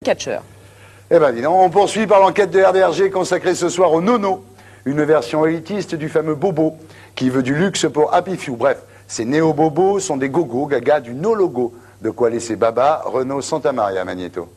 catcheurs. Eh bien, dis donc, on poursuit par l'enquête de RDRG consacrée ce soir au Nono, une version élitiste du fameux Bobo, qui veut du luxe pour Happy Few. Bref, ces néo-bobos sont des gogos, gaga du no-logo. De quoi laisser baba, Renaud Santamaria, Magnéto.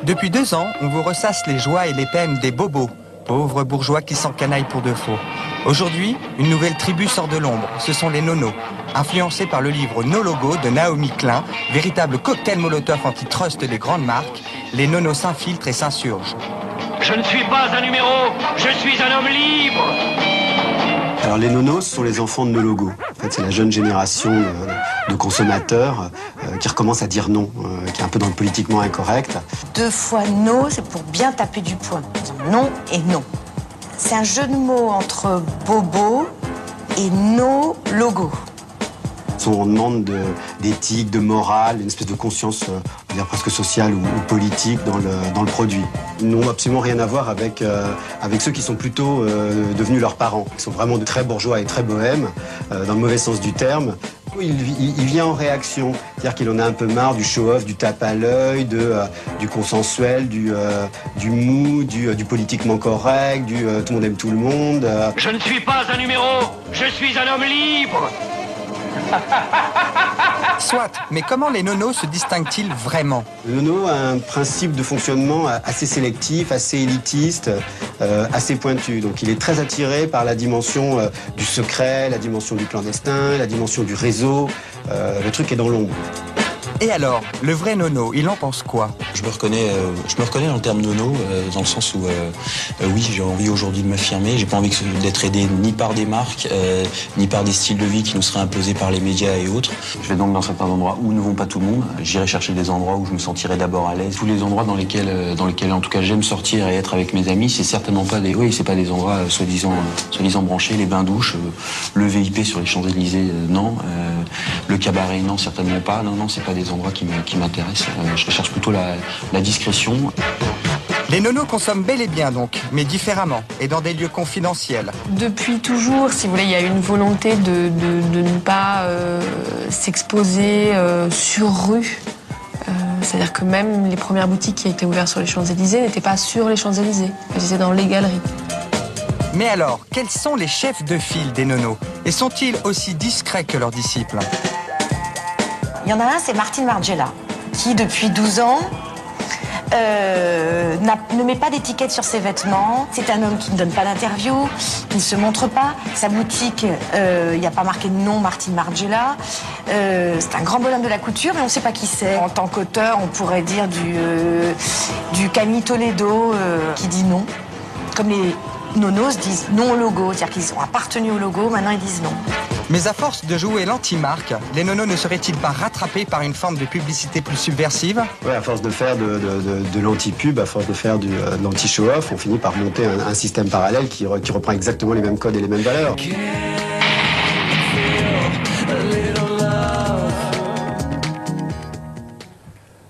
Depuis 2 ans, on vous ressasse les joies et les peines des bobos, pauvres bourgeois qui s'encanaillent pour de faux. Aujourd'hui, une nouvelle tribu sort de l'ombre, ce sont les nonos. Influencés par le livre No Logo de Naomi Klein, véritable cocktail molotov antitrust des grandes marques, les nonos s'infiltrent et s'insurgent. Je ne suis pas un numéro, je suis un homme libre. Alors les nonos sont les enfants de No Logo. En fait, c'est la jeune génération de consommateurs qui recommence à dire non, qui est un peu dans le politiquement incorrect. 2 fois no, c'est pour bien taper du poing. Non et non. C'est un jeu de mots entre bobo et no logo. On demande d'éthique, de morale, une espèce de conscience, on va dire presque sociale ou politique dans le produit. Ils n'ont absolument rien à voir avec ceux qui sont plutôt devenus leurs parents. Ils sont vraiment de très bourgeois et très bohèmes, dans le mauvais sens du terme. Il vient en réaction, c'est-à-dire qu'il en a un peu marre du show-off, du tape à l'œil, du consensuel, du mou, du politiquement correct, du tout le monde aime tout le monde. Je ne suis pas un numéro, je suis un homme libre. Soit, mais comment les nonos se distinguent-ils vraiment? Le nono a un principe de fonctionnement assez sélectif, assez élitiste, assez pointu. Donc il est très attiré par la dimension du secret, la dimension du clandestin, la dimension du réseau. Le truc est dans l'ombre. Et alors, le vrai nono, il en pense quoi? Je me reconnais dans le terme nono, dans le sens où, oui, j'ai envie aujourd'hui de m'affirmer. J'ai pas envie d'être aidé ni par des marques, ni par des styles de vie qui nous seraient imposés par les médias et autres. Je vais donc dans certains endroits où ne vont pas tout le monde. J'irai chercher des endroits où je me sentirai d'abord à l'aise. Tous les endroits dans lesquels en tout cas j'aime sortir et être avec mes amis, c'est certainement pas c'est pas des endroits soi-disant branchés. Les bains-douches, le VIP sur les Champs-Élysées, non. Le cabaret, non, certainement pas. Non, c'est pas des endroits qui m'intéressent. Je recherche plutôt la discrétion. Les nonos consomment bel et bien donc, mais différemment et dans des lieux confidentiels. Depuis toujours, si vous voulez, il y a une volonté de ne pas s'exposer sur rue. C'est-à-dire que même les premières boutiques qui étaient ouvertes sur les Champs-Élysées n'étaient pas sur les Champs-Élysées, elles étaient dans les galeries. Mais alors, quels sont les chefs de file des nonos? Et sont-ils aussi discrets que leurs disciples? Il y en a un, c'est Martin Margiela, qui depuis 12 ans ne met pas d'étiquette sur ses vêtements. C'est un homme qui ne donne pas d'interview, qui ne se montre pas. Sa boutique, il n'y a pas marqué de nom Martin Margiela. C'est un grand bonhomme de la couture, mais on ne sait pas qui c'est. En tant qu'auteur, on pourrait dire du Camille Toledo qui dit non. Comme les nonos disent non au logo, c'est-à-dire qu'ils ont appartenu au logo, maintenant ils disent non. Mais à force de jouer l'anti-marque, les nonos ne seraient-ils pas rattrapés par une forme de publicité plus subversive? Ouais, à force de faire de l'anti-pub, à force de faire de l'anti-show-off, on finit par monter un système parallèle qui reprend exactement les mêmes codes et les mêmes valeurs.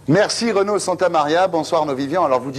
Merci Renaud Santamaria, bonsoir nos Vivian. Alors vous